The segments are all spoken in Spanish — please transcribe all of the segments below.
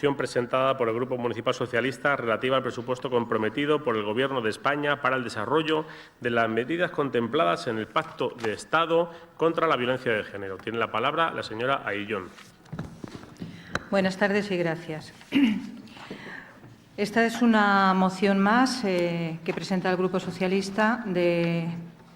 moción presentada por el Grupo Municipal Socialista relativa al presupuesto comprometido por el Gobierno de España para el desarrollo de las medidas contempladas en el Pacto de Estado contra la violencia de género. Tiene la palabra la señora Aillón. Buenas tardes y gracias. Esta es una moción más que presenta el Grupo Socialista,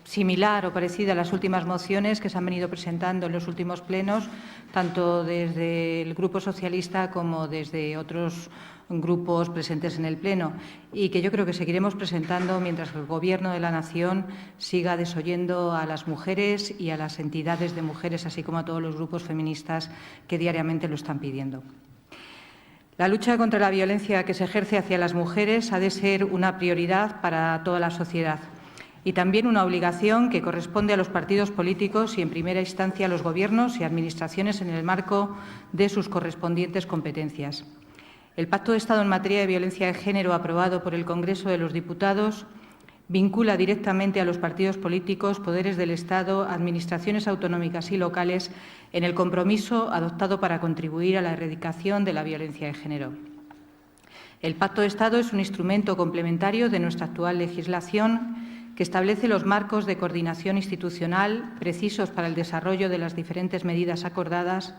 similar o parecida a las últimas mociones que se han venido presentando en los últimos plenos, tanto desde el Grupo Socialista como desde otros grupos presentes en el Pleno, y que yo creo que seguiremos presentando mientras el Gobierno de la Nación siga desoyendo a las mujeres y a las entidades de mujeres, así como a todos los grupos feministas que diariamente lo están pidiendo. La lucha contra la violencia que se ejerce hacia las mujeres ha de ser una prioridad para toda la sociedad y también una obligación que corresponde a los partidos políticos y, en primera instancia, a los gobiernos y administraciones en el marco de sus correspondientes competencias. El Pacto de Estado en materia de violencia de género, aprobado por el Congreso de los Diputados, vincula directamente a los partidos políticos, poderes del Estado, administraciones autonómicas y locales en el compromiso adoptado para contribuir a la erradicación de la violencia de género. El Pacto de Estado es un instrumento complementario de nuestra actual legislación que establece los marcos de coordinación institucional precisos para el desarrollo de las diferentes medidas acordadas,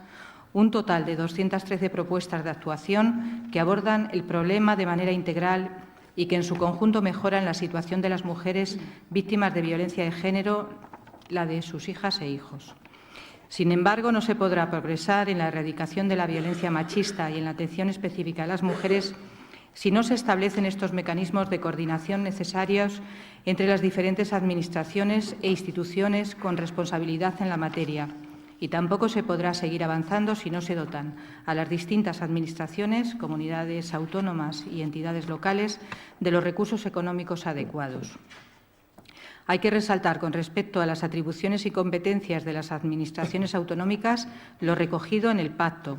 un total de 213 propuestas de actuación que abordan el problema de manera integral y que en su conjunto mejoran la situación de las mujeres víctimas de violencia de género, la de sus hijas e hijos. Sin embargo, no se podrá progresar en la erradicación de la violencia machista y en la atención específica a las mujeres si no se establecen estos mecanismos de coordinación necesarios entre las diferentes administraciones e instituciones con responsabilidad en la materia. Y tampoco se podrá seguir avanzando si no se dotan a las distintas administraciones, comunidades autónomas y entidades locales de los recursos económicos adecuados. Hay que resaltar, con respecto a las atribuciones y competencias de las administraciones autonómicas, lo recogido en el Pacto.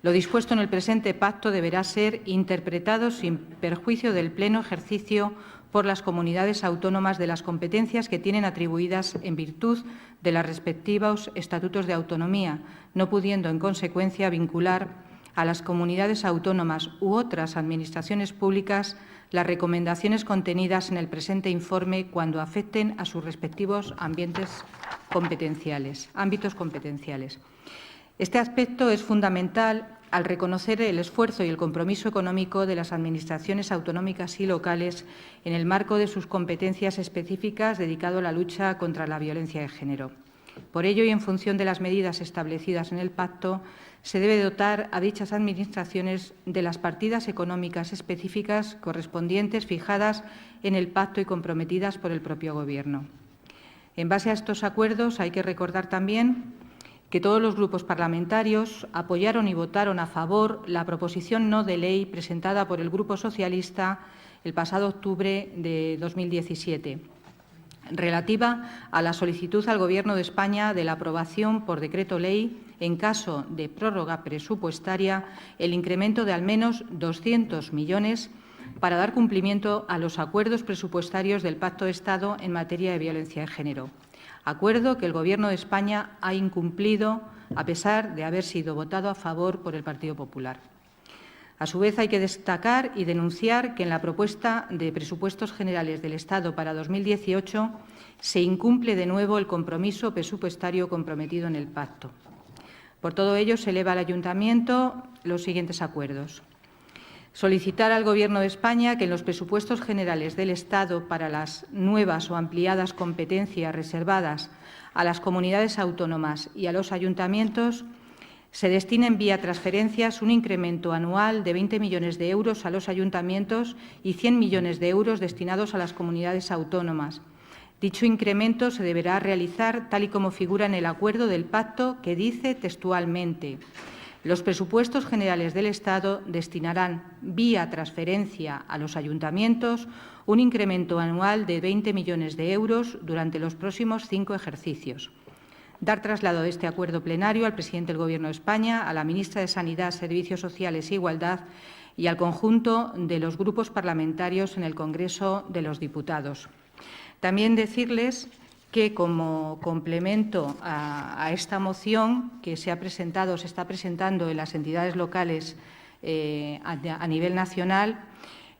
Lo dispuesto en el presente Pacto deberá ser interpretado sin perjuicio del pleno ejercicio por las comunidades autónomas de las competencias que tienen atribuidas en virtud de los respectivos estatutos de autonomía, no pudiendo, en consecuencia, vincular a las comunidades autónomas u otras administraciones públicas las recomendaciones contenidas en el presente informe cuando afecten a sus respectivos ámbitos competenciales. Este aspecto es fundamental al reconocer el esfuerzo y el compromiso económico de las administraciones autonómicas y locales en el marco de sus competencias específicas dedicado a la lucha contra la violencia de género. Por ello, y en función de las medidas establecidas en el Pacto, se debe dotar a dichas administraciones de las partidas económicas específicas correspondientes fijadas en el Pacto y comprometidas por el propio Gobierno. En base a estos acuerdos, hay que recordar también que todos los grupos parlamentarios apoyaron y votaron a favor la proposición no de ley presentada por el Grupo Socialista el pasado octubre de 2017, relativa a la solicitud al Gobierno de España de la aprobación por decreto ley, en caso de prórroga presupuestaria, el incremento de al menos 200 millones para dar cumplimiento a los acuerdos presupuestarios del Pacto de Estado en materia de violencia de género. Acuerdo que el Gobierno de España ha incumplido a pesar de haber sido votado a favor por el Partido Popular. A su vez, hay que destacar y denunciar que en la propuesta de presupuestos generales del Estado para 2018 se incumple de nuevo el compromiso presupuestario comprometido en el Pacto. Por todo ello, se eleva al Ayuntamiento los siguientes acuerdos. Solicitar al Gobierno de España que en los presupuestos generales del Estado para las nuevas o ampliadas competencias reservadas a las comunidades autónomas y a los ayuntamientos se destinen vía transferencias un incremento anual de 20 millones de euros a los ayuntamientos y 100 millones de euros destinados a las comunidades autónomas. Dicho incremento se deberá realizar tal y como figura en el acuerdo del Pacto, que dice textualmente: los presupuestos generales del Estado destinarán, vía transferencia a los ayuntamientos, un incremento anual de 20 millones de euros durante los próximos 5 ejercicios. Dar traslado de este acuerdo plenario al presidente del Gobierno de España, a la ministra de Sanidad, Servicios Sociales e Igualdad y al conjunto de los grupos parlamentarios en el Congreso de los Diputados. También decirles que, como complemento a esta moción que se está presentando en las entidades locales a nivel nacional,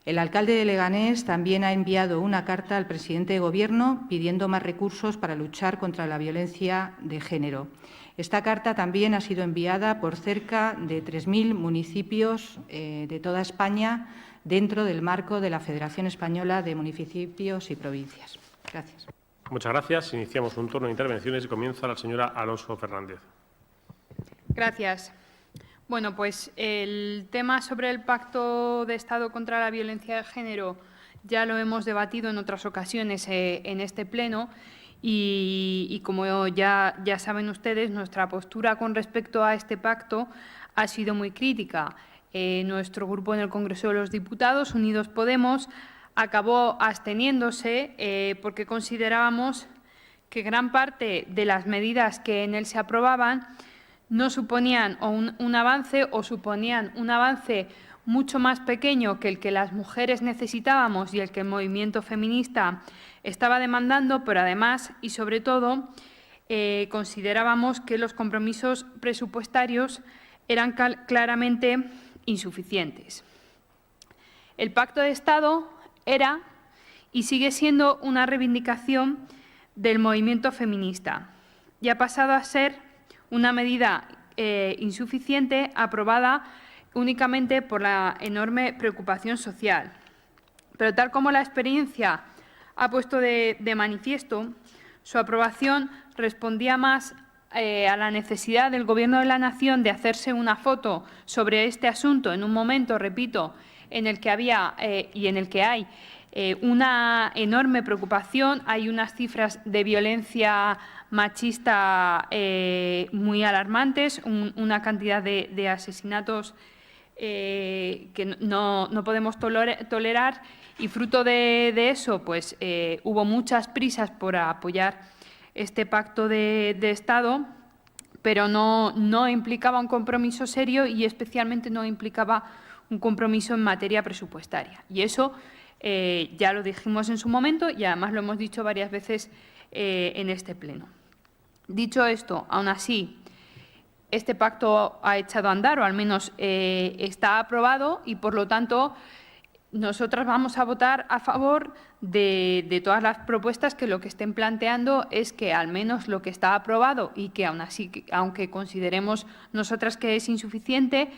el alcalde de Leganés también ha enviado una carta al presidente de Gobierno pidiendo más recursos para luchar contra la violencia de género. Esta carta también ha sido enviada por cerca de 3.000 municipios de toda España dentro del marco de la Federación Española de Municipios y Provincias. Gracias. Muchas gracias. Iniciamos un turno de intervenciones y comienza la señora Alonso Fernández. Gracias. Bueno, pues el tema sobre el Pacto de Estado contra la Violencia de Género ya lo hemos debatido en otras ocasiones en este Pleno y como ya saben ustedes, nuestra postura con respecto a este pacto ha sido muy crítica. Nuestro grupo en el Congreso de los Diputados, Unidos Podemos, acabó absteniéndose porque considerábamos que gran parte de las medidas que en él se aprobaban no suponían un avance o suponían un avance mucho más pequeño que el que las mujeres necesitábamos y el que el movimiento feminista estaba demandando, pero además y sobre todo considerábamos que los compromisos presupuestarios eran claramente insuficientes. El Pacto de Estado era y sigue siendo una reivindicación del movimiento feminista y ha pasado a ser una medida insuficiente aprobada únicamente por la enorme preocupación social. Pero tal como la experiencia ha puesto de manifiesto, su aprobación respondía más a la necesidad del Gobierno de la Nación de hacerse una foto sobre este asunto en un momento, repito, en el que había y en el que hay una enorme preocupación. Hay unas cifras de violencia machista muy alarmantes, una cantidad de asesinatos que no podemos tolerar y fruto de eso pues hubo muchas prisas por apoyar este pacto de Estado, pero no implicaba un compromiso serio y especialmente no implicaba un compromiso en materia presupuestaria. Y eso ya lo dijimos en su momento y además lo hemos dicho varias veces en este Pleno. Dicho esto, aún así, este pacto ha echado a andar o al menos está aprobado y, por lo tanto, nosotras vamos a votar a favor de todas las propuestas que lo que estén planteando es que al menos lo que está aprobado y que aún así, aunque consideremos nosotras que es insuficiente,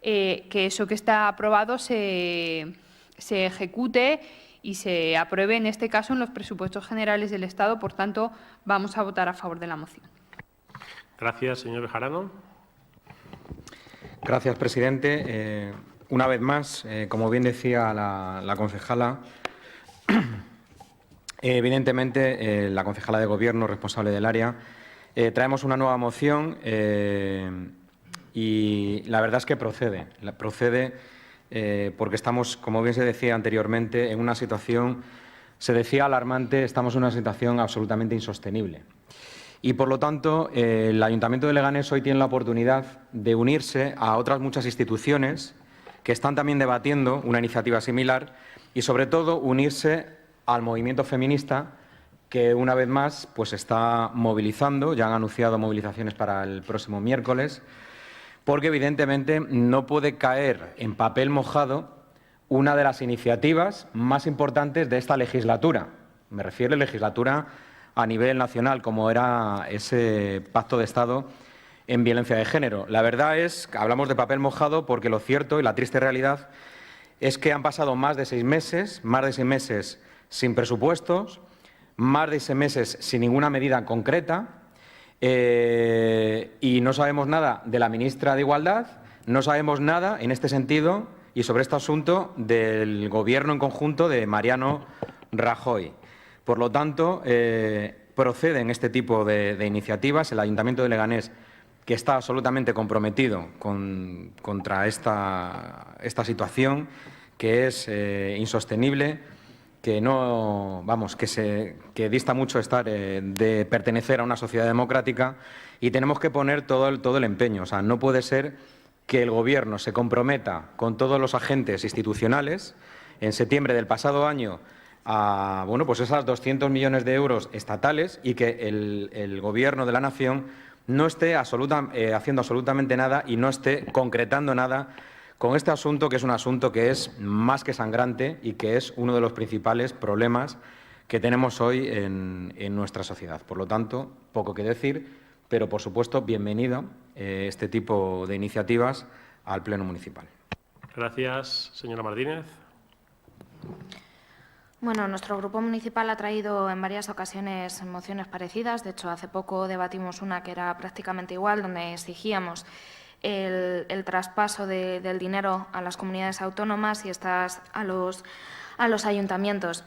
que eso que está aprobado se ejecute y se apruebe, en este caso, en los presupuestos generales del Estado. Por tanto, vamos a votar a favor de la moción. Gracias, señor Bejarano. Gracias, presidente. Una vez más, como bien decía la concejala, evidentemente, la concejala de Gobierno, responsable del área, traemos una nueva moción y la verdad es que procede porque estamos, como bien se decía anteriormente, en una situación, se decía alarmante, estamos en una situación absolutamente insostenible. Y, por lo tanto, el Ayuntamiento de Leganés hoy tiene la oportunidad de unirse a otras muchas instituciones que están también debatiendo una iniciativa similar y, sobre todo, unirse al movimiento feminista que, una vez más, pues está movilizando. Ya han anunciado movilizaciones para el próximo miércoles, porque evidentemente no puede caer en papel mojado una de las iniciativas más importantes de esta legislatura. Me refiero a la legislatura a nivel nacional, como era ese Pacto de Estado en violencia de género. La verdad es que hablamos de papel mojado porque lo cierto y la triste realidad es que han pasado más de 6 meses sin presupuestos, más de 6 meses sin ninguna medida concreta. Y no sabemos nada de la ministra de Igualdad, no sabemos nada en este sentido y sobre este asunto del Gobierno en conjunto de Mariano Rajoy. Por lo tanto, proceden este tipo de iniciativas. El Ayuntamiento de Leganés, que está absolutamente comprometido contra esta situación, que es insostenible, que no, vamos, que dista mucho estar de pertenecer a una sociedad democrática y tenemos que poner todo el empeño. O sea, no puede ser que el Gobierno se comprometa con todos los agentes institucionales en septiembre del pasado año a pues esas 200 millones de euros estatales y que el Gobierno de la Nación no esté haciendo absolutamente nada y no esté concretando nada con este asunto, que es un asunto que es más que sangrante y que es uno de los principales problemas que tenemos hoy en nuestra sociedad. Por lo tanto, poco que decir, pero, por supuesto, bienvenido este tipo de iniciativas al Pleno Municipal. Gracias, señora Martínez. Bueno, nuestro grupo municipal ha traído en varias ocasiones mociones parecidas. De hecho, hace poco debatimos una que era prácticamente igual, donde exigíamos el traspaso del dinero a las comunidades autónomas y estas a los ayuntamientos.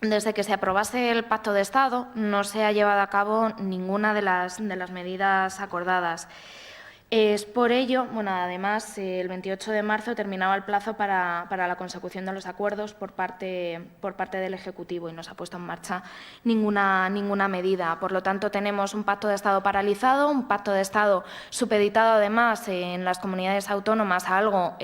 Desde que se aprobase el Pacto de Estado no se ha llevado a cabo ninguna de las medidas acordadas. Es por ello, bueno, además, el 28 de marzo terminaba el plazo para la consecución de los acuerdos por parte del Ejecutivo y no se ha puesto en marcha ninguna medida. Por lo tanto, tenemos un Pacto de Estado paralizado, un Pacto de Estado supeditado, además, en las comunidades autónomas a algo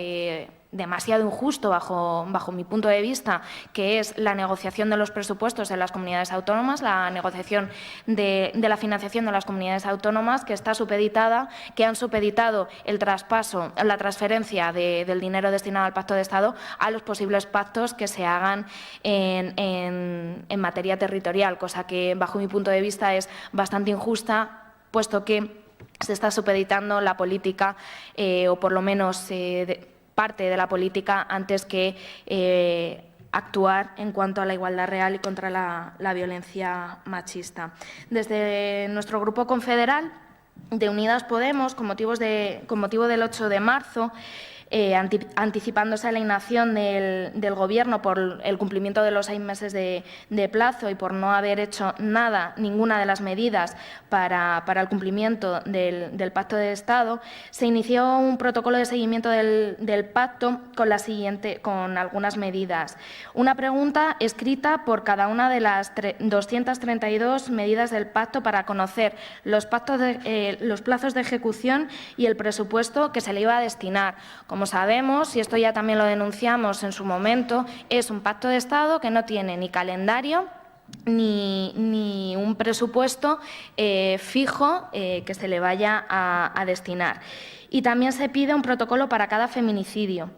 demasiado injusto bajo mi punto de vista, que es la negociación de los presupuestos de las comunidades autónomas, la negociación de la financiación de las comunidades autónomas, que está supeditada, que han supeditado el traspaso, la transferencia del dinero destinado al Pacto de Estado a los posibles pactos que se hagan en materia territorial, cosa que, bajo mi punto de vista, es bastante injusta, puesto que se está supeditando la política, o por lo menos parte de la política, antes que actuar en cuanto a la igualdad real y contra la violencia machista. Desde nuestro grupo confederal de Unidas Podemos, con motivo del 8 de marzo, anticipándose a la inacción del Gobierno por el cumplimiento de los 6 meses de plazo y por no haber hecho ninguna de las medidas para el cumplimiento del Pacto de Estado, se inició un protocolo de seguimiento del pacto con algunas medidas. Una pregunta escrita por cada una de las 232 medidas del pacto para conocer los plazos de ejecución y el presupuesto que se le iba a destinar. Como sabemos, y esto ya también lo denunciamos en su momento, es un pacto de Estado que no tiene ni calendario ni un presupuesto fijo que se le vaya a destinar. Y también se pide un protocolo para cada feminicidio.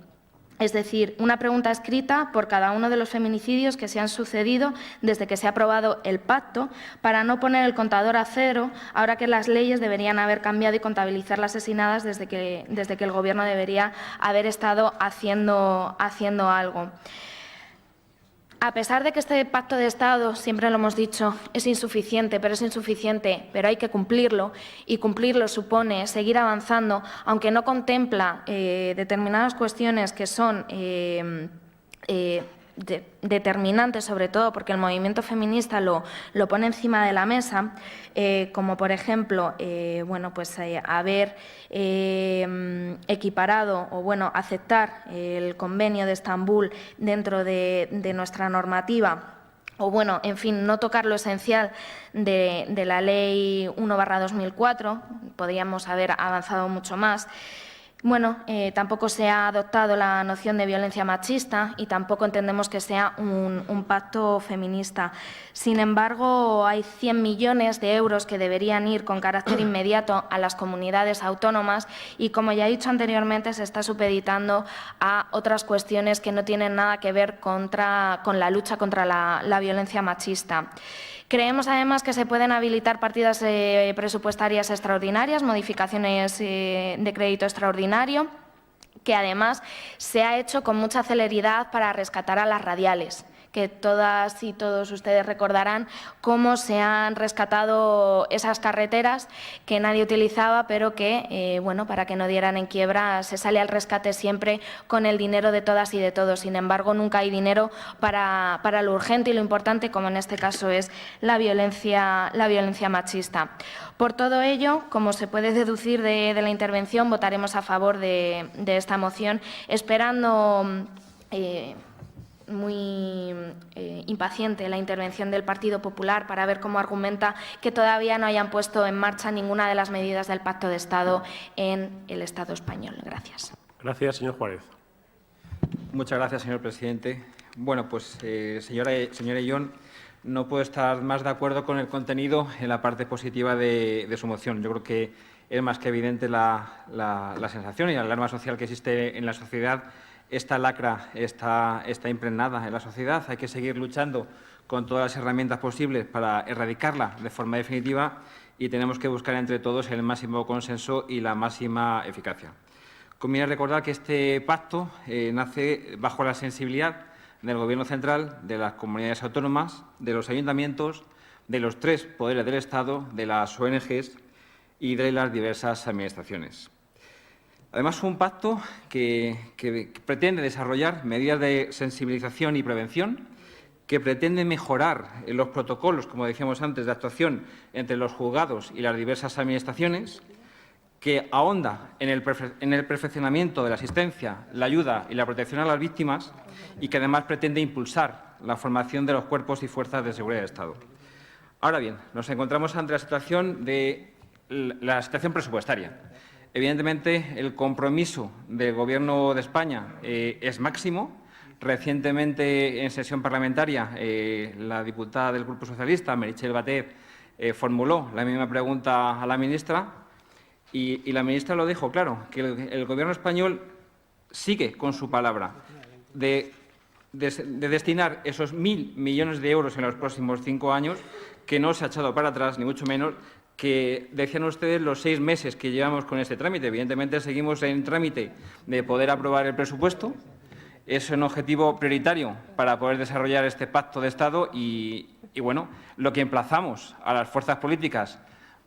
Es decir, una pregunta escrita por cada uno de los feminicidios que se han sucedido desde que se ha aprobado el pacto, para no poner el contador a cero, ahora que las leyes deberían haber cambiado y contabilizar las asesinadas desde que el Gobierno debería haber estado haciendo algo. A pesar de que este Pacto de Estado, siempre lo hemos dicho, es insuficiente, pero hay que cumplirlo, y cumplirlo supone seguir avanzando, aunque no contempla determinadas cuestiones que son determinantes, sobre todo porque el movimiento feminista lo pone encima de la mesa, como por ejemplo haber equiparado o aceptar el Convenio de Estambul dentro de nuestra normativa, o en fin, no tocar lo esencial de la Ley 1/2004, podríamos haber avanzado mucho más. Tampoco se ha adoptado la noción de violencia machista y tampoco entendemos que sea un pacto feminista. Sin embargo, hay 100 millones de euros que deberían ir con carácter inmediato a las comunidades autónomas y, como ya he dicho anteriormente, se está supeditando a otras cuestiones que no tienen nada que ver con la lucha contra la violencia machista. Creemos, además, que se pueden habilitar partidas presupuestarias extraordinarias, modificaciones de crédito extraordinario, que además se ha hecho con mucha celeridad para rescatar a las radiales, que todas y todos ustedes recordarán cómo se han rescatado esas carreteras que nadie utilizaba, pero que, para que no dieran en quiebra, se sale al rescate siempre con el dinero de todas y de todos. Sin embargo, nunca hay dinero para lo urgente y lo importante, como en este caso es la violencia machista. Por todo ello, como se puede deducir de la intervención, votaremos a favor de esta moción, esperando muy impaciente la intervención del Partido Popular para ver cómo argumenta que todavía no hayan puesto en marcha ninguna de las medidas del Pacto de Estado en el Estado español. Gracias. Gracias, señor Juárez. Muchas gracias, señor presidente. Señora Illón, no puedo estar más de acuerdo con el contenido en la parte positiva de su moción. Yo creo que es más que evidente la sensación y la alarma social que existe en la sociedad. Esta lacra está impregnada en la sociedad. Hay que seguir luchando con todas las herramientas posibles para erradicarla de forma definitiva y tenemos que buscar entre todos el máximo consenso y la máxima eficacia. Conviene recordar que este pacto nace bajo la sensibilidad del Gobierno central, de las comunidades autónomas, de los ayuntamientos, de los 3 poderes del Estado, de las ONGs y de las diversas administraciones. Además, es un pacto que pretende desarrollar medidas de sensibilización y prevención, que pretende mejorar los protocolos, como decíamos antes, de actuación entre los juzgados y las diversas administraciones, que ahonda en el perfeccionamiento de la asistencia, la ayuda y la protección a las víctimas y que además pretende impulsar la formación de los cuerpos y fuerzas de seguridad del Estado. Ahora bien, nos encontramos ante la situación presupuestaria. Evidentemente, el compromiso del Gobierno de España es máximo. Recientemente, en sesión parlamentaria, la diputada del Grupo Socialista, Meritxell Batet, formuló la misma pregunta a la ministra y la ministra lo dijo claro, que el Gobierno español sigue con su palabra de destinar esos 1.000 millones de euros en los próximos 5 años, que no se ha echado para atrás, ni mucho menos, que decían ustedes los 6 meses que llevamos con este trámite. Evidentemente, seguimos en trámite de poder aprobar el presupuesto. Es un objetivo prioritario para poder desarrollar este pacto de Estado y bueno, lo que emplazamos a las fuerzas políticas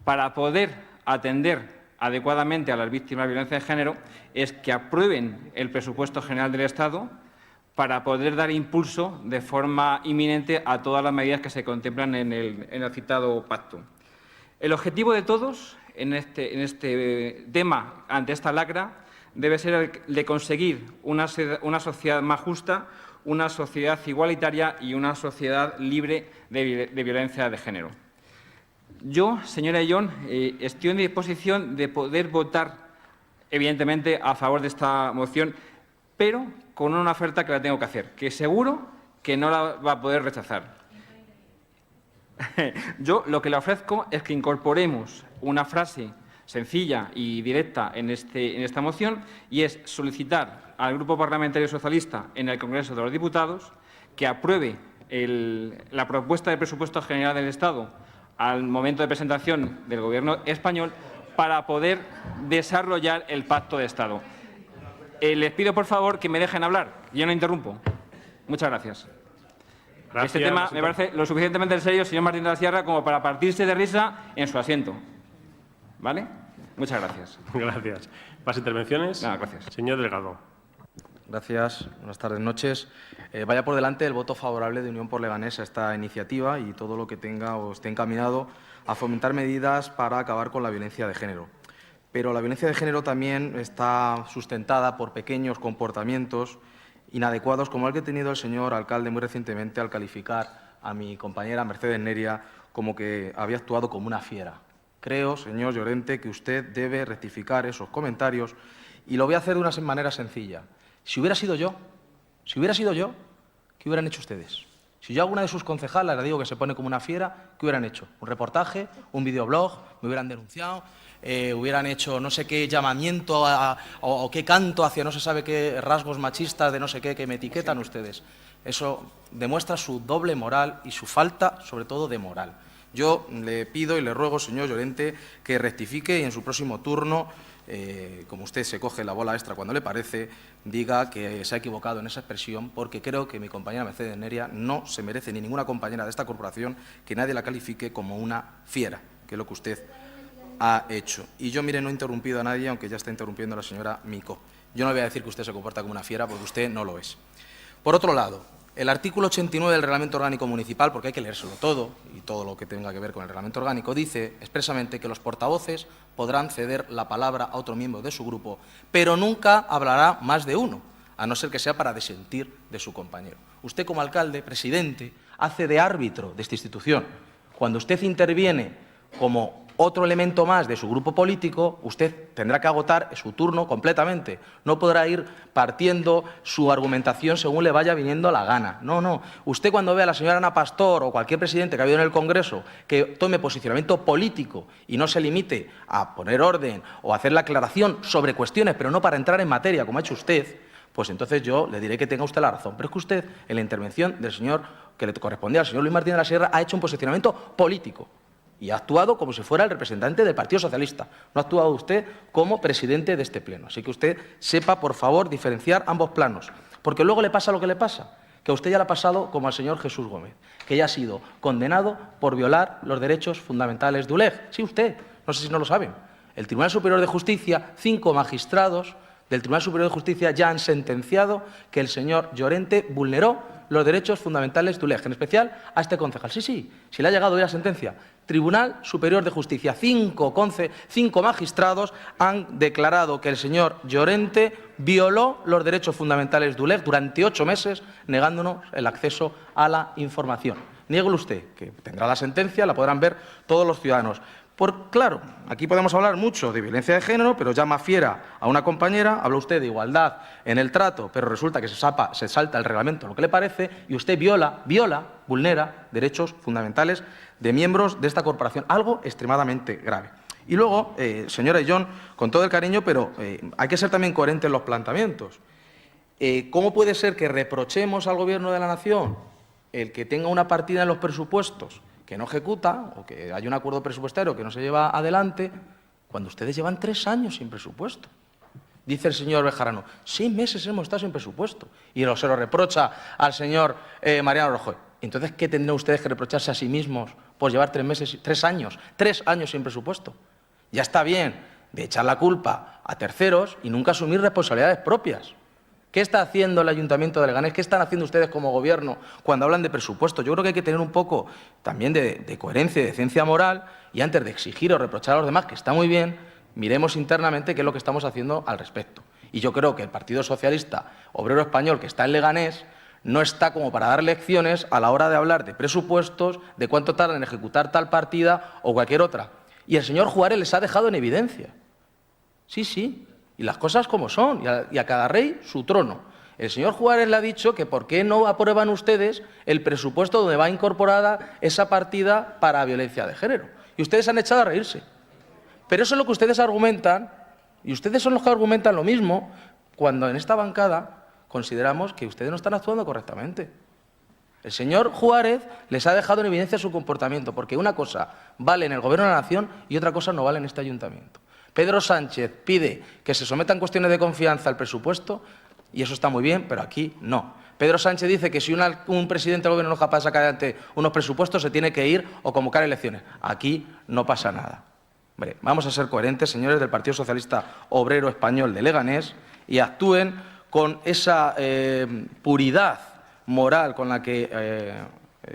para poder atender adecuadamente a las víctimas de violencia de género es que aprueben el presupuesto general del Estado para poder dar impulso de forma inminente a todas las medidas que se contemplan en el citado pacto. El objetivo de todos en este tema, ante esta lacra, debe ser el de conseguir una sociedad más justa, una sociedad igualitaria y una sociedad libre de violencia de género. Yo, señora Ayllón, estoy en disposición de poder votar, evidentemente, a favor de esta moción, pero con una oferta que la tengo que hacer, que seguro que no la va a poder rechazar. Yo lo que le ofrezco es que incorporemos una frase sencilla y directa en esta moción y es solicitar al Grupo Parlamentario Socialista en el Congreso de los Diputados que apruebe la propuesta de presupuesto general del Estado al momento de presentación del Gobierno español para poder desarrollar el pacto de Estado. Les pido, por favor, que me dejen hablar. Yo no interrumpo. Muchas gracias. Este tema me parece lo suficientemente serio, señor Martín de la Sierra, como para partirse de risa en su asiento. ¿Vale? Muchas gracias. Gracias. ¿Más intervenciones? Nada, gracias. Señor Delgado. Gracias. Buenas tardes, noches. Vaya por delante el voto favorable de Unión por Leganés a esta iniciativa y todo lo que tenga o esté encaminado a fomentar medidas para acabar con la violencia de género. Pero la violencia de género también está sustentada por pequeños comportamientos inadecuados, como el que ha tenido el señor alcalde muy recientemente al calificar a mi compañera Mercedes Neria como que había actuado como una fiera. Creo, señor Llorente, que usted debe rectificar esos comentarios y lo voy a hacer de una manera sencilla. Si hubiera sido yo, ¿qué hubieran hecho ustedes? Si yo a alguna de sus concejales le digo que se pone como una fiera, ¿qué hubieran hecho? ¿Un reportaje? ¿Un videoblog? ¿Me hubieran denunciado? ¿Hubieran hecho no sé qué llamamiento o qué canto hacia no se sabe qué rasgos machistas de no sé qué que me etiquetan ustedes? Eso demuestra su doble moral y su falta, sobre todo, de moral. Yo le pido y le ruego, señor Llorente, que rectifique y en su próximo turno, como usted se coge la bola extra cuando le parece, diga que se ha equivocado en esa expresión, porque creo que mi compañera Mercedes Neria no se merece, ni ninguna compañera de esta corporación, que nadie la califique como una fiera, que es lo que usted ha hecho. Y yo, mire, no he interrumpido a nadie, aunque ya está interrumpiendo la señora Micó. Yo no voy a decir que usted se comporta como una fiera, porque usted no lo es. Por otro lado, el artículo 89 del Reglamento Orgánico Municipal, porque hay que leérselo todo, y todo lo que tenga que ver con el Reglamento Orgánico, dice expresamente que los portavoces podrán ceder la palabra a otro miembro de su grupo, pero nunca hablará más de uno, a no ser que sea para disentir de su compañero. Usted, como alcalde, presidente, hace de árbitro de esta institución. Cuando usted interviene como otro elemento más de su grupo político, usted tendrá que agotar su turno completamente. No podrá ir partiendo su argumentación según le vaya viniendo la gana. No, no. Usted cuando ve a la señora Ana Pastor o cualquier presidente que ha habido en el Congreso que tome posicionamiento político y no se limite a poner orden o a hacer la aclaración sobre cuestiones, pero no para entrar en materia, como ha hecho usted, pues entonces yo le diré que tenga usted la razón. Pero es que usted, en la intervención del señor que le correspondía al señor Luis Martínez de la Sierra, ha hecho un posicionamiento político. Y ha actuado como si fuera el representante del Partido Socialista. No ha actuado usted como presidente de este pleno. Así que usted sepa, por favor, diferenciar ambos planos. Porque luego le pasa lo que le pasa, que a usted ya le ha pasado como al señor Jesús Gómez, que ya ha sido condenado por violar los derechos fundamentales de ULEG. Sí, usted, no sé si no lo saben. El Tribunal Superior de Justicia, 5 magistrados del Tribunal Superior de Justicia ya han sentenciado que el señor Llorente vulneró los derechos fundamentales de ULEG, en especial a este concejal. Sí, sí, si le ha llegado hoy la sentencia. Tribunal Superior de Justicia, 5 magistrados han declarado que el señor Llorente violó los derechos fundamentales de ULEG durante 8 meses, negándonos el acceso a la información. Niéguelo usted, que tendrá la sentencia, la podrán ver todos los ciudadanos. Claro, aquí podemos hablar mucho de violencia de género, pero llama fiera a una compañera, habla usted de igualdad en el trato, pero resulta que se salta el reglamento, lo que le parece, y usted vulnera derechos fundamentales de miembros de esta corporación, algo extremadamente grave. Y luego, señora Illón, con todo el cariño, pero hay que ser también coherente en los planteamientos. ¿Cómo puede ser que reprochemos al Gobierno de la Nación el que tenga una partida en los presupuestos que no ejecuta o que hay un acuerdo presupuestario que no se lleva adelante, cuando ustedes llevan 3 años sin presupuesto? Dice el señor Bejarano, 6 meses hemos estado sin presupuesto, y se lo reprocha al señor Mariano Rajoy. Entonces, ¿qué tendrán ustedes que reprocharse a sí mismos por llevar 3 años sin presupuesto? Ya está bien de echar la culpa a terceros y nunca asumir responsabilidades propias. ¿Qué está haciendo el Ayuntamiento de Leganés? ¿Qué están haciendo ustedes como Gobierno cuando hablan de presupuesto? Yo creo que hay que tener un poco también de coherencia y de decencia moral, y antes de exigir o reprochar a los demás, que está muy bien, miremos internamente qué es lo que estamos haciendo al respecto. Y yo creo que el Partido Socialista Obrero Español, que está en Leganés, no está como para dar lecciones a la hora de hablar de presupuestos, de cuánto tardan en ejecutar tal partida o cualquier otra. Y el señor Juárez les ha dejado en evidencia. Sí, sí. Y las cosas como son, y a cada rey su trono. El señor Juárez le ha dicho que por qué no aprueban ustedes el presupuesto donde va incorporada esa partida para violencia de género. Y ustedes han echado a reírse. Pero eso es lo que ustedes argumentan, y ustedes son los que argumentan lo mismo, cuando en esta bancada consideramos que ustedes no están actuando correctamente. El señor Juárez les ha dejado en evidencia su comportamiento, porque una cosa vale en el Gobierno de la Nación y otra cosa no vale en este ayuntamiento. Pedro Sánchez pide que se sometan cuestiones de confianza al presupuesto, y eso está muy bien, pero aquí no. Pedro Sánchez dice que si un presidente del Gobierno no es capaz de sacar adelante unos presupuestos, se tiene que ir o convocar elecciones. Aquí no pasa nada. Hombre, vamos a ser coherentes, señores del Partido Socialista Obrero Español de Leganés, y actúen con esa puridad moral con la que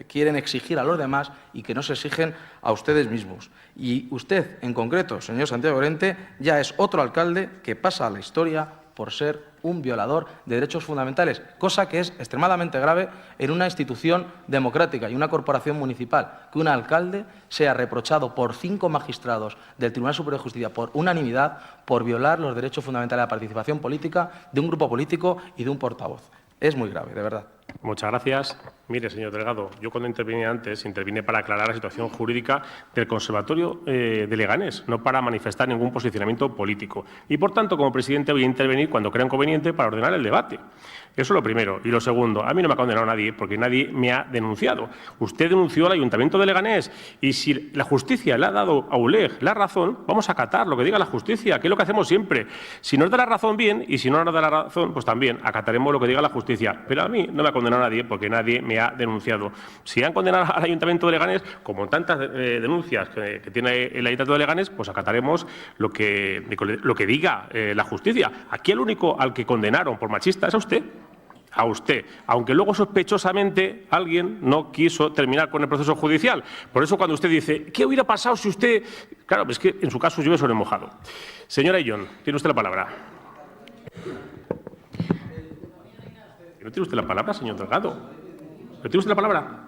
quieren exigir a los demás y que no se exigen a ustedes mismos. Y usted, en concreto, señor Santiago Llorente, ya es otro alcalde que pasa a la historia por ser un violador de derechos fundamentales, cosa que es extremadamente grave en una institución democrática y una corporación municipal, que un alcalde sea reprochado por 5 magistrados del Tribunal Superior de Justicia por unanimidad por violar los derechos fundamentales de la participación política de un grupo político y de un portavoz. Es muy grave, de verdad. Muchas gracias. Mire, señor Delgado, yo cuando intervine antes, intervine para aclarar la situación jurídica del Conservatorio de Leganés, no para manifestar ningún posicionamiento político. Y, por tanto, como presidente voy a intervenir cuando crea conveniente para ordenar el debate. Eso es lo primero. Y lo segundo, a mí no me ha condenado nadie porque nadie me ha denunciado. Usted denunció al Ayuntamiento de Leganés, y si la justicia le ha dado a ULEG la razón, vamos a acatar lo que diga la justicia, que es lo que hacemos siempre. Si nos da la razón, bien, y si no nos da la razón, pues también acataremos lo que diga la justicia. Pero a mí no me ha condenado nadie porque nadie me ha denunciado. Si han condenado al Ayuntamiento de Leganés, como en tantas denuncias que tiene el Ayuntamiento de Leganés, pues acataremos lo que diga la justicia. Aquí el único al que condenaron por machista es a usted. A usted, aunque luego sospechosamente alguien no quiso terminar con el proceso judicial. Por eso cuando usted dice, ¿qué hubiera pasado si usted...? Claro, es que en su caso llueve sobre mojado. Señora Illón, tiene usted la palabra. ¿No tiene usted la palabra, señor Delgado? ¿No tiene usted la palabra?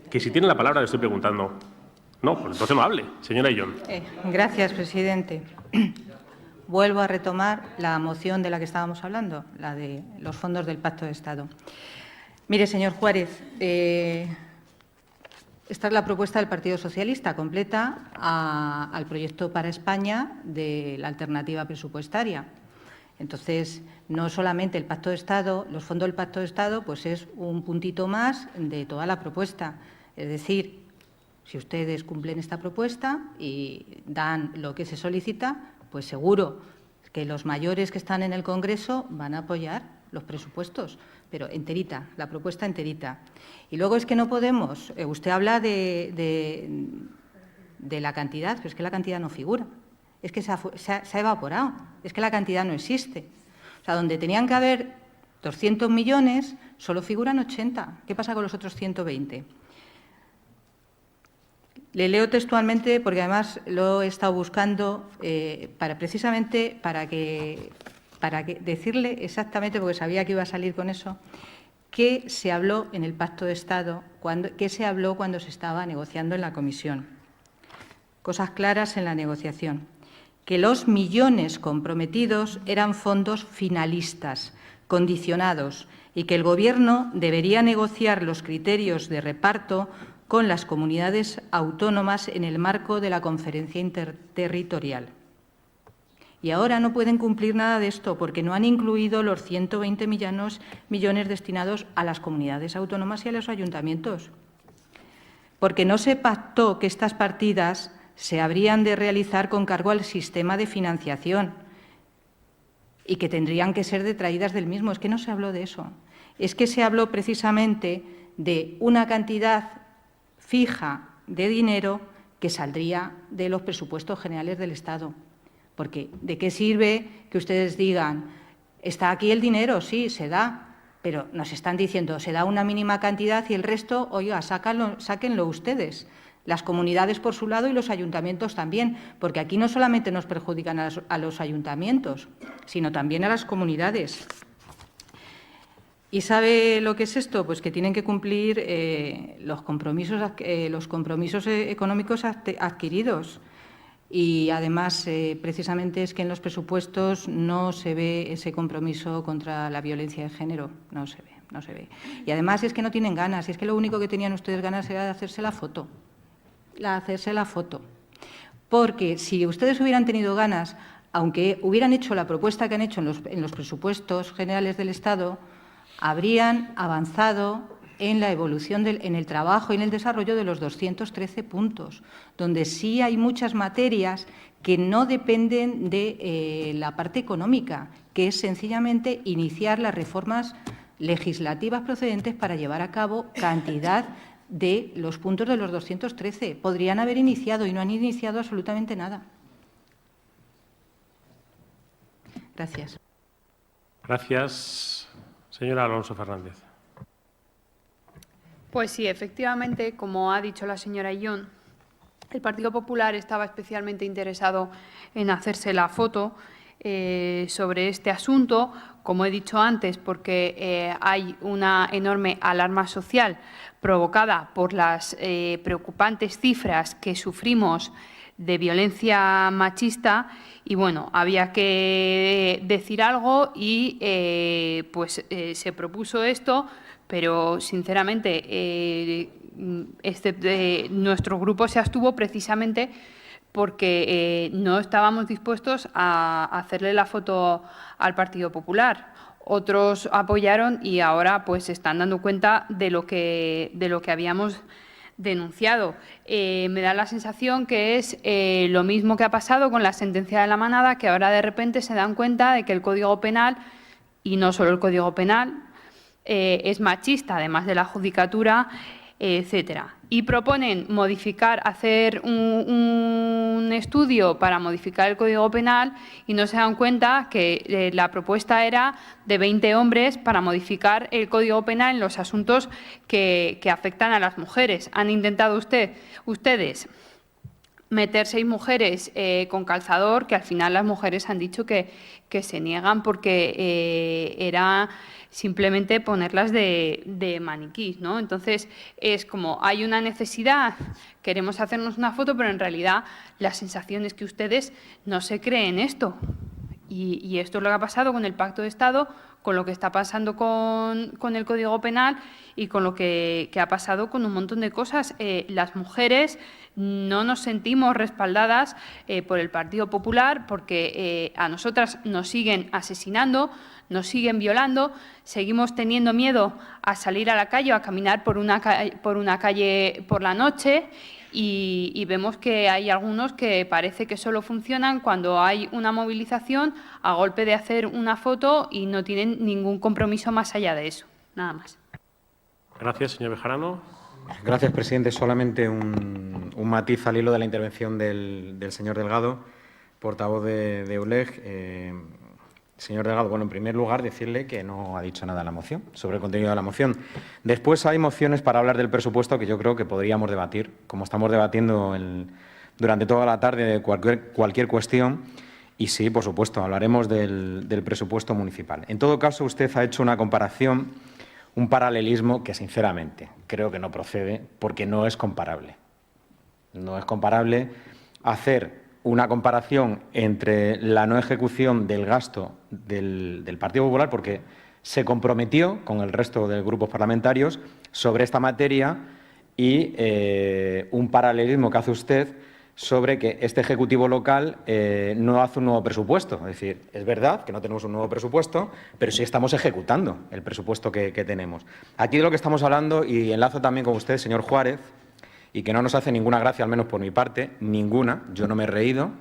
Que si tiene la palabra le estoy preguntando. No, pues entonces no hable. Señora Ayllón. Gracias, presidente. Vuelvo a retomar la moción de la que estábamos hablando, la de los fondos del Pacto de Estado. Mire, señor Juárez, esta es la propuesta del Partido Socialista, completa al proyecto para España de la alternativa presupuestaria. Entonces, no solamente el Pacto de Estado, los fondos del Pacto de Estado, pues es un puntito más de toda la propuesta. Es decir, si ustedes cumplen esta propuesta y dan lo que se solicita, pues seguro que los mayores que están en el Congreso van a apoyar los presupuestos, pero enterita, la propuesta enterita. Y luego es que no podemos, usted habla de la cantidad, pero es que la cantidad no figura, es que se ha evaporado, es que la cantidad no existe. O sea, donde tenían que haber 200 millones, solo figuran 80. ¿Qué pasa con los otros 120? Le leo textualmente, porque además lo he estado buscando precisamente para decirle exactamente, porque sabía que iba a salir con eso, qué se habló en el Pacto de Estado, qué se habló cuando se estaba negociando en la Comisión. Cosas claras en la negociación. Que los millones comprometidos eran fondos finalistas, condicionados, y que el Gobierno debería negociar los criterios de reparto con las comunidades autónomas en el marco de la conferencia interterritorial. Y ahora no pueden cumplir nada de esto porque no han incluido los 120 millones destinados a las comunidades autónomas y a los ayuntamientos. Porque no se pactó que estas partidas se habrían de realizar con cargo al sistema de financiación y que tendrían que ser detraídas del mismo. Es que no se habló de eso. Es que se habló precisamente de una cantidad fija de dinero que saldría de los presupuestos generales del Estado. Porque ¿de qué sirve que ustedes digan, está aquí el dinero? Sí, se da, pero nos están diciendo, se da una mínima cantidad y el resto, oiga, sáquenlo ustedes. Las comunidades por su lado y los ayuntamientos también, porque aquí no solamente nos perjudican a los ayuntamientos, sino también a las comunidades. ¿Y sabe lo que es esto? Pues que tienen que cumplir los compromisos económicos adquiridos. Y además, precisamente es que en los presupuestos no se ve ese compromiso contra la violencia de género, no se ve. Y además es que no tienen ganas, es que lo único que tenían ustedes ganas era de hacerse la foto. Porque si ustedes hubieran tenido ganas, aunque hubieran hecho la propuesta que han hecho en los presupuestos generales del Estado, habrían avanzado en la evolución, en el trabajo y en el desarrollo de los 213 puntos, donde sí hay muchas materias que no dependen de la parte económica, que es sencillamente iniciar las reformas legislativas procedentes para llevar a cabo cantidad de los puntos de los 213. Podrían haber iniciado y no han iniciado absolutamente nada. Gracias. Gracias. Señora Alonso Fernández. Pues sí, efectivamente, como ha dicho la señora Ayllón, el Partido Popular estaba especialmente interesado en hacerse la foto sobre este asunto, como he dicho antes, porque hay una enorme alarma social provocada por las preocupantes cifras que sufrimos de violencia machista y, bueno, había que decir algo y se propuso esto, pero, sinceramente, nuestro grupo se abstuvo precisamente porque no estábamos dispuestos a hacerle la foto al Partido Popular. Otros apoyaron y ahora pues se están dando cuenta de lo que habíamos denunciado. Me da la sensación que es lo mismo que ha pasado con la sentencia de la Manada, que ahora de repente se dan cuenta de que el Código Penal, y no solo el Código Penal, es machista, además de la judicatura, etcétera. Y proponen hacer un estudio para modificar el Código Penal y no se dan cuenta que la propuesta era de 20 hombres para modificar el Código Penal en los asuntos que afectan a las mujeres. Han intentado ustedes meter 6 mujeres con calzador, que al final las mujeres han dicho que se niegan porque era simplemente ponerlas de maniquís, ¿no? Entonces, es como hay una necesidad, queremos hacernos una foto, pero en realidad la sensación es que ustedes no se creen esto. Y esto es lo que ha pasado con el Pacto de Estado, con lo que está pasando con el Código Penal y con lo que ha pasado con un montón de cosas. Las mujeres no nos sentimos respaldadas por el Partido Popular porque a nosotras nos siguen asesinando, nos siguen violando, seguimos teniendo miedo a salir a la calle o a caminar por una calle por la noche. Y vemos que hay algunos que parece que solo funcionan cuando hay una movilización a golpe de hacer una foto y no tienen ningún compromiso más allá de eso. Nada más. Gracias, señor Bejarano. Gracias, presidente. Solamente un matiz al hilo de la intervención del señor Delgado, portavoz de ULEG. Señor Delgado, bueno, en primer lugar, decirle que no ha dicho nada en la moción, sobre el contenido de la moción. Después hay mociones para hablar del presupuesto que yo creo que podríamos debatir, como estamos debatiendo durante toda la tarde de cualquier cuestión. Y sí, por supuesto, hablaremos del presupuesto municipal. En todo caso, usted ha hecho una comparación, un paralelismo que, sinceramente, creo que no procede porque no es comparable. No es comparable hacer una comparación entre la no ejecución del gasto del Partido Popular, porque se comprometió con el resto de grupos parlamentarios sobre esta materia, y un paralelismo que hace usted sobre que este Ejecutivo local no hace un nuevo presupuesto. Es decir, es verdad que no tenemos un nuevo presupuesto, pero sí estamos ejecutando el presupuesto que tenemos. Aquí de lo que estamos hablando, y enlazo también con usted, señor Juárez, y que no nos hace ninguna gracia, al menos por mi parte, ninguna, yo no me he reído.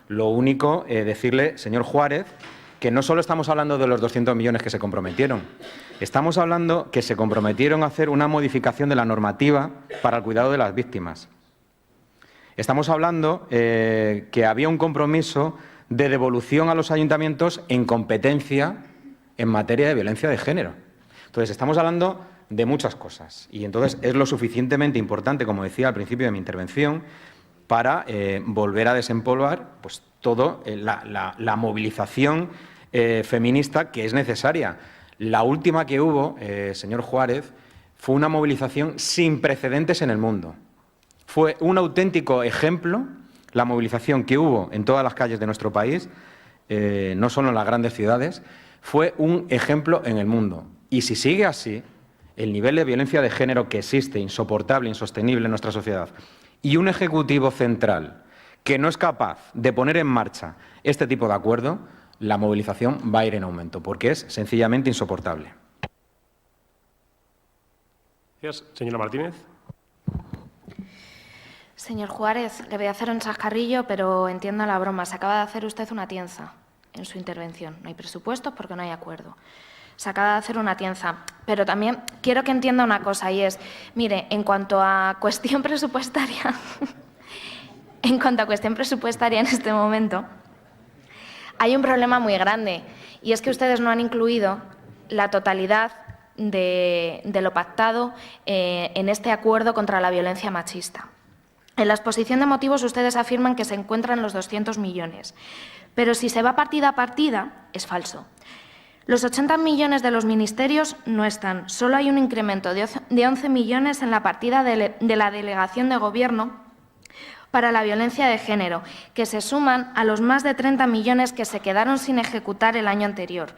Lo único, decirle, señor Juárez, que no solo estamos hablando de los 200 millones que se comprometieron, estamos hablando que se comprometieron a hacer una modificación de la normativa para el cuidado de las víctimas. Estamos hablando que había un compromiso de devolución a los ayuntamientos en competencia en materia de violencia de género. Entonces, estamos hablando de muchas cosas, y entonces es lo suficientemente importante, como decía al principio de mi intervención, para volver a desempolvar pues toda la movilización feminista que es necesaria. La última que hubo, señor Juárez, fue una movilización sin precedentes en el mundo. Fue un auténtico ejemplo la movilización que hubo en todas las calles de nuestro país, no solo en las grandes ciudades, fue un ejemplo en el mundo. Y si sigue así, el nivel de violencia de género que existe, insoportable, insostenible en nuestra sociedad, y un Ejecutivo central que no es capaz de poner en marcha este tipo de acuerdo, la movilización va a ir en aumento, porque es sencillamente insoportable. Gracias. Señora Martínez. Señor Juárez, le voy a hacer un chascarrillo, pero entiendo la broma. Se acaba de hacer usted una tienza en su intervención. No hay presupuestos porque no hay acuerdo. Se acaba de hacer una tienza, pero también quiero que entienda una cosa, y es, mire, en cuanto a cuestión presupuestaria, en este momento, hay un problema muy grande, y es que ustedes no han incluido la totalidad de lo pactado en este acuerdo contra la violencia machista. En la exposición de motivos ustedes afirman que se encuentran los 200 millones, pero si se va partida a partida, es falso. Los 80 millones de los ministerios no están. Solo hay un incremento de 11 millones en la partida de la Delegación de Gobierno para la violencia de género, que se suman a los más de 30 millones que se quedaron sin ejecutar el año anterior.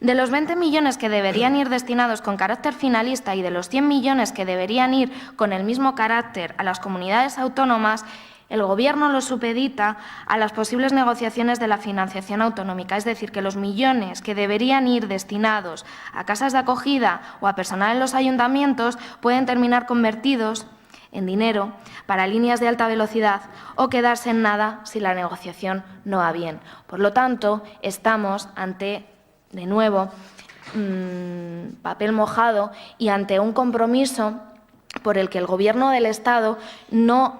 De los 20 millones que deberían ir destinados con carácter finalista y de los 100 millones que deberían ir con el mismo carácter a las comunidades autónomas, el Gobierno lo supedita a las posibles negociaciones de la financiación autonómica, es decir, que los millones que deberían ir destinados a casas de acogida o a personal en los ayuntamientos pueden terminar convertidos en dinero para líneas de alta velocidad o quedarse en nada si la negociación no va bien. Por lo tanto, estamos ante, de nuevo, papel mojado y ante un compromiso por el que el Gobierno del Estado no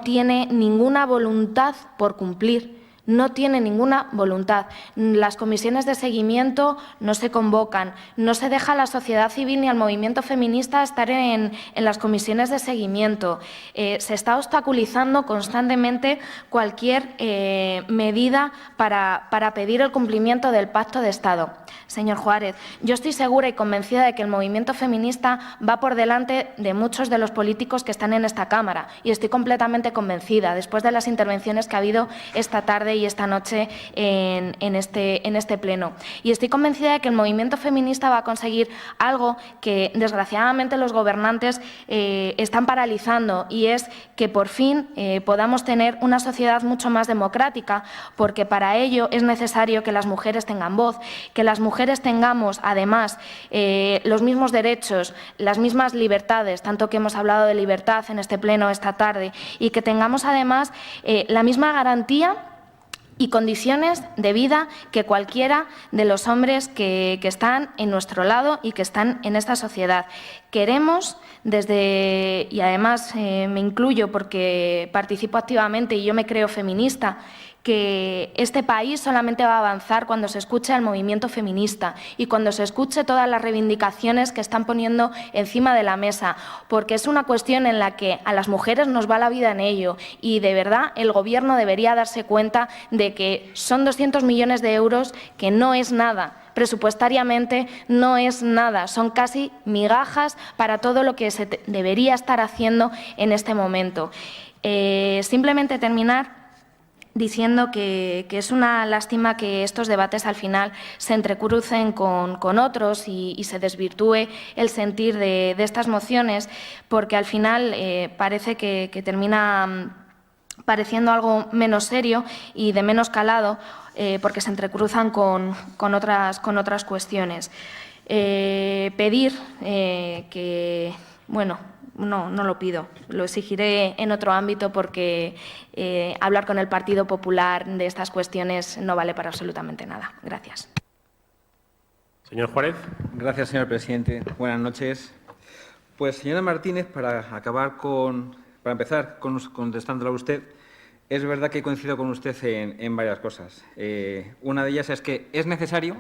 tiene ninguna voluntad por cumplir. No tiene ninguna voluntad. Las comisiones de seguimiento no se convocan, no se deja a la sociedad civil ni al movimiento feminista estar en las comisiones de seguimiento. Se está obstaculizando constantemente cualquier medida para pedir el cumplimiento del Pacto de Estado. Señor Juárez, yo estoy segura y convencida de que el movimiento feminista va por delante de muchos de los políticos que están en esta Cámara y estoy completamente convencida, después de las intervenciones que ha habido esta tarde y esta noche en este pleno. Y estoy convencida de que el movimiento feminista va a conseguir algo que, desgraciadamente, los gobernantes están paralizando, y es que por fin podamos tener una sociedad mucho más democrática, porque para ello es necesario que las mujeres tengan voz, que las mujeres tengamos, además, los mismos derechos, las mismas libertades, tanto que hemos hablado de libertad en este pleno esta tarde, y que tengamos, además, la misma garantía y condiciones de vida que cualquiera de los hombres que están en nuestro lado y que están en esta sociedad. Queremos, y además me incluyo porque participo activamente y yo me creo feminista, que este país solamente va a avanzar cuando se escuche al movimiento feminista y cuando se escuche todas las reivindicaciones que están poniendo encima de la mesa, porque es una cuestión en la que a las mujeres nos va la vida en ello, y de verdad el Gobierno debería darse cuenta de que son 200 millones de euros, que no es nada. Presupuestariamente no es nada, son casi migajas para todo lo que se debería estar haciendo en este momento. Simplemente terminar diciendo que es una lástima que estos debates al final se entrecrucen con otros y se desvirtúe el sentir de estas mociones, porque al final parece que termina pareciendo algo menos serio y de menos calado, porque se entrecruzan con otras cuestiones. Pedir que, bueno, no lo pido, lo exigiré en otro ámbito, porque hablar con el Partido Popular de estas cuestiones no vale para absolutamente nada. Gracias. Señor Juárez. Gracias, señor presidente. Buenas noches. Pues, señora Martínez, para empezar contestándole a usted, es verdad que coincido con usted en varias cosas. Una de ellas es que es necesario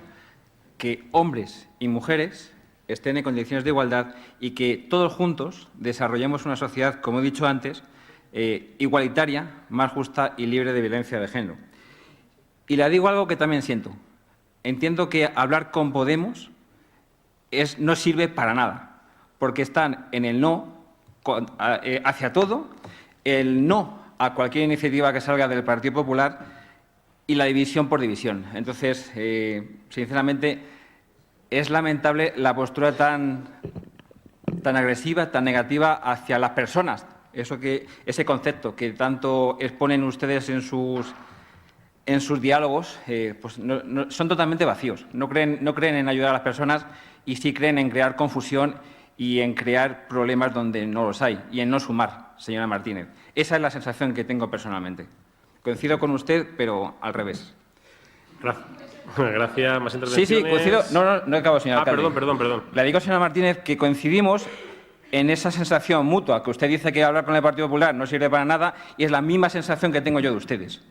que hombres y mujeres estén en condiciones de igualdad y que todos juntos desarrollemos una sociedad, como he dicho antes, igualitaria, más justa y libre de violencia de género. Y le digo algo que también siento. Entiendo que hablar con Podemos no sirve para nada, porque están en el no hacia todo, el no a cualquier iniciativa que salga del Partido Popular y la división por división. Entonces, sinceramente, es lamentable la postura tan agresiva, tan negativa hacia las personas. Ese concepto que tanto exponen ustedes en sus diálogos, pues son totalmente vacíos. No creen en ayudar a las personas y sí creen en crear confusión y en crear problemas donde no los hay, y en no sumar, señora Martínez. Esa es la sensación que tengo personalmente. Coincido con usted, pero al revés. Gracias. ¿Más intervenciones? Sí, coincido. No acabo, señor alcalde. Perdón. Le digo, señora Martínez, que coincidimos en esa sensación mutua, que usted dice que hablar con el Partido Popular no sirve para nada, y es la misma sensación que tengo yo de ustedes.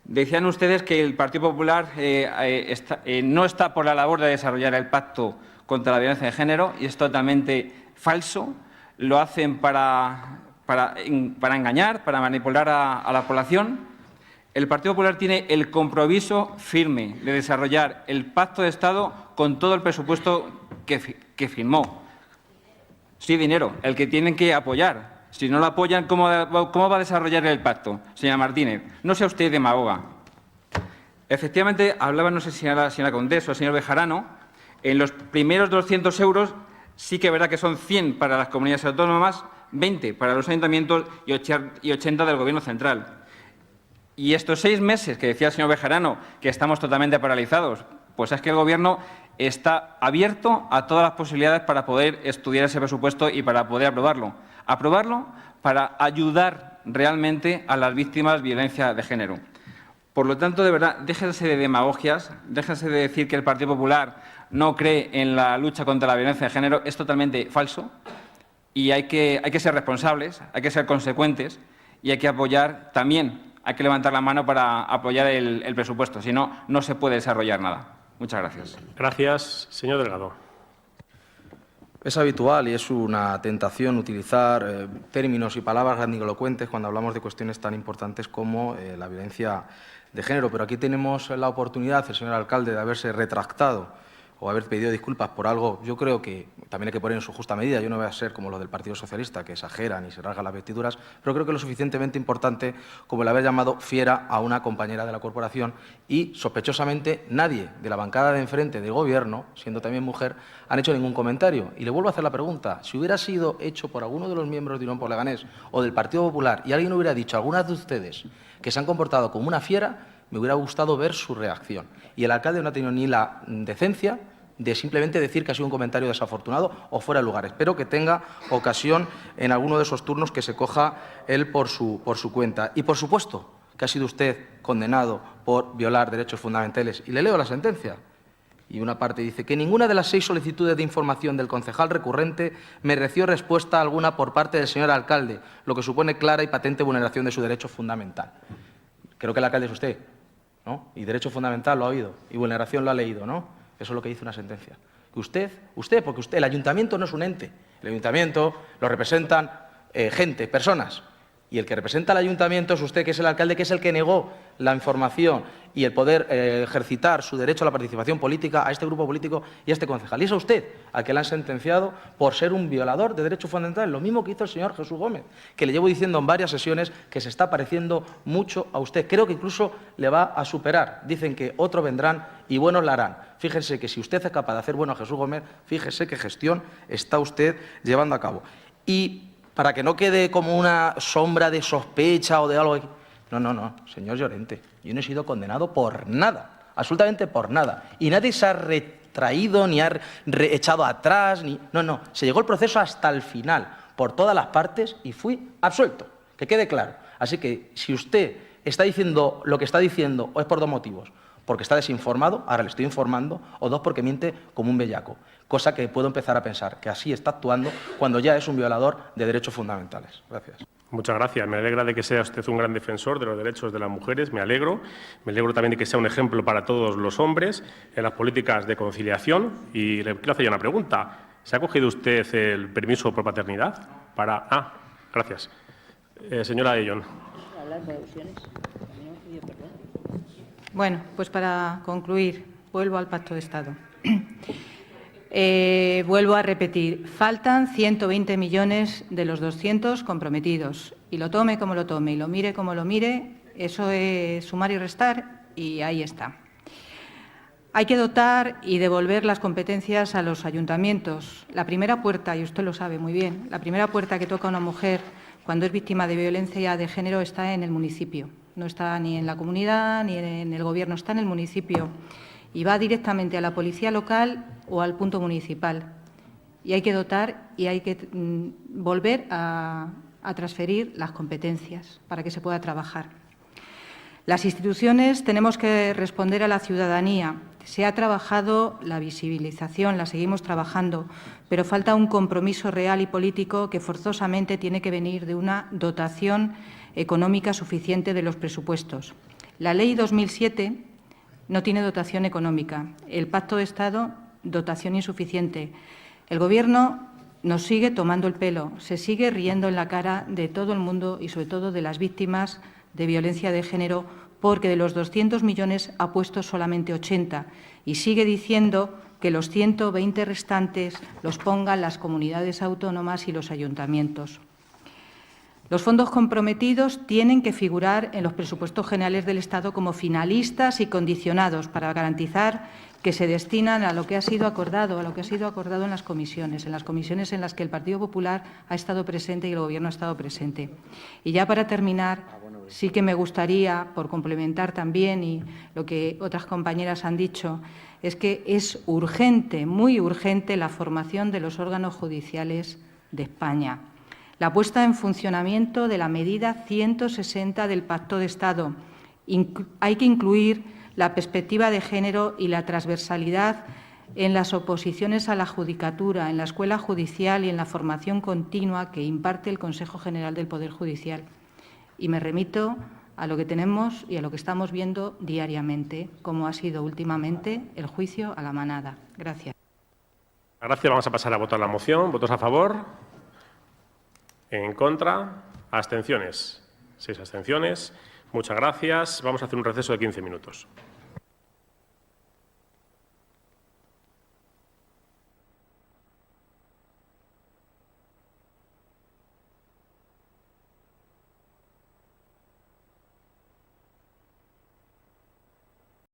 Decían ustedes que el Partido Popular no está por la labor de desarrollar el pacto contra la violencia de género, y es totalmente falso. Lo hacen para engañar, para manipular a la población. El Partido Popular tiene el compromiso firme de desarrollar el Pacto de Estado con todo el presupuesto que firmó. Sí, dinero, el que tienen que apoyar. Si no lo apoyan, ¿cómo va a desarrollar el pacto, señora Martínez? No sea usted demagoga. Efectivamente, hablaba, no sé si era la señora Condés o el señor Bejarano, en los primeros 200 euros sí que es verdad que son 100 para las comunidades autónomas, 20 para los ayuntamientos y 80 del Gobierno central. Y estos 6 meses que decía el señor Bejarano que estamos totalmente paralizados, pues es que el Gobierno está abierto a todas las posibilidades para poder estudiar ese presupuesto y para poder aprobarlo. Aprobarlo para ayudar realmente a las víctimas de violencia de género. Por lo tanto, de verdad, déjense de demagogias, déjense de decir que el Partido Popular no cree en la lucha contra la violencia de género. Es totalmente falso, y hay que ser responsables, hay que ser consecuentes, y hay que apoyar también hay que levantar la mano para apoyar el presupuesto. Si no, no se puede desarrollar nada. Muchas gracias. Gracias. Señor Delgado. Es habitual y es una tentación utilizar términos y palabras grandilocuentes cuando hablamos de cuestiones tan importantes como la violencia de género. Pero aquí tenemos la oportunidad, el señor alcalde, de haberse retractado o haber pedido disculpas por algo. Yo creo que también hay que poner en su justa medida. Yo no voy a ser como los del Partido Socialista, que exageran y se rasgan las vestiduras, pero creo que es lo suficientemente importante como el haber llamado fiera a una compañera de la corporación y, sospechosamente, nadie de la bancada de enfrente del Gobierno, siendo también mujer, han hecho ningún comentario. Y le vuelvo a hacer la pregunta. Si hubiera sido hecho por alguno de los miembros de Unión por Leganés o del Partido Popular y alguien hubiera dicho a algunas de ustedes que se han comportado como una fiera, me hubiera gustado ver su reacción. Y el alcalde no ha tenido ni la decencia de simplemente decir que ha sido un comentario desafortunado o fuera de lugar. Espero que tenga ocasión en alguno de esos turnos que se coja él por su cuenta. Y, por supuesto, que ha sido usted condenado por violar derechos fundamentales. Y le leo la sentencia. Y una parte dice que ninguna de las 6 solicitudes de información del concejal recurrente mereció respuesta alguna por parte del señor alcalde, lo que supone clara y patente vulneración de su derecho fundamental. Creo que el alcalde es usted, ¿no? Y derecho fundamental lo ha oído y vulneración lo ha leído, ¿no? Eso es lo que dice una sentencia. Que usted, porque usted, el ayuntamiento no es un ente. El ayuntamiento lo representan gente, personas. Y el que representa al ayuntamiento es usted, que es el alcalde, que es el que negó la información y el poder ejercitar su derecho a la participación política a este grupo político y a este concejal. Y es a usted al que le han sentenciado por ser un violador de derechos fundamentales, lo mismo que hizo el señor Jesús Gómez, que le llevo diciendo en varias sesiones que se está pareciendo mucho a usted. Creo que incluso le va a superar. Dicen que otros vendrán y buenos la harán. Fíjese que si usted es capaz de hacer bueno a Jesús Gómez, fíjese qué gestión está usted llevando a cabo. Y para que no quede como una sombra de sospecha o de algo. No, señor Llorente, yo no he sido condenado por nada, absolutamente por nada. Y nadie se ha retraído ni ha echado atrás. No, se llegó el proceso hasta el final, por todas las partes, y fui absuelto, que quede claro. Así que si usted está diciendo lo que está diciendo, o es por 2 motivos, porque está desinformado, ahora le estoy informando, o 2, porque miente como un bellaco. Cosa que puedo empezar a pensar que así está actuando cuando ya es un violador de derechos fundamentales. Gracias. Muchas gracias. Me alegra de que sea usted un gran defensor de los derechos de las mujeres. Me alegro. Me alegro también de que sea un ejemplo para todos los hombres en las políticas de conciliación. Y le quiero hacer una pregunta. ¿Se ha cogido usted el permiso por paternidad? Gracias. Señora Ayllón. Bueno, pues para concluir, vuelvo al Pacto de Estado. Vuelvo a repetir, faltan 120 millones de los 200 comprometidos. Y lo tome como lo tome y lo mire como lo mire, eso es sumar y restar y ahí está. Hay que dotar y devolver las competencias a los ayuntamientos. La primera puerta, y usted lo sabe muy bien, la primera puerta que toca una mujer cuando es víctima de violencia de género está en el municipio. No está ni en la comunidad ni en el Gobierno, está en el municipio. Y va directamente a la policía local o al punto municipal. Y hay que dotar y hay que volver a transferir las competencias para que se pueda trabajar. Las instituciones tenemos que responder a la ciudadanía. Se ha trabajado la visibilización, la seguimos trabajando, pero falta un compromiso real y político que forzosamente tiene que venir de una dotación económica suficiente de los presupuestos. La Ley 2007 no tiene dotación económica. El Pacto de Estado, dotación insuficiente. El Gobierno nos sigue tomando el pelo, se sigue riendo en la cara de todo el mundo y, sobre todo, de las víctimas de violencia de género, porque de los 200 millones ha puesto solamente 80 y sigue diciendo que los 120 restantes los pongan las comunidades autónomas y los ayuntamientos. Los fondos comprometidos tienen que figurar en los presupuestos generales del Estado como finalistas y condicionados para garantizar que se destinan a lo que ha sido acordado, en las comisiones en las que el Partido Popular ha estado presente y el Gobierno ha estado presente. Y ya para terminar, sí que me gustaría, por complementar también y lo que otras compañeras han dicho, es que es urgente, muy urgente, la formación de los órganos judiciales de España. La puesta en funcionamiento de la medida 160 del Pacto de Estado. Hay que incluir la perspectiva de género y la transversalidad en las oposiciones a la judicatura, en la escuela judicial y en la formación continua que imparte el Consejo General del Poder Judicial. Y me remito a lo que tenemos y a lo que estamos viendo diariamente, como ha sido últimamente el juicio a la manada. Gracias. Gracias. Vamos a pasar a votar la moción. ¿Votos a favor? ¿En contra? ¿Abstenciones? 6 abstenciones. Muchas gracias. Vamos a hacer un receso de 15 minutos.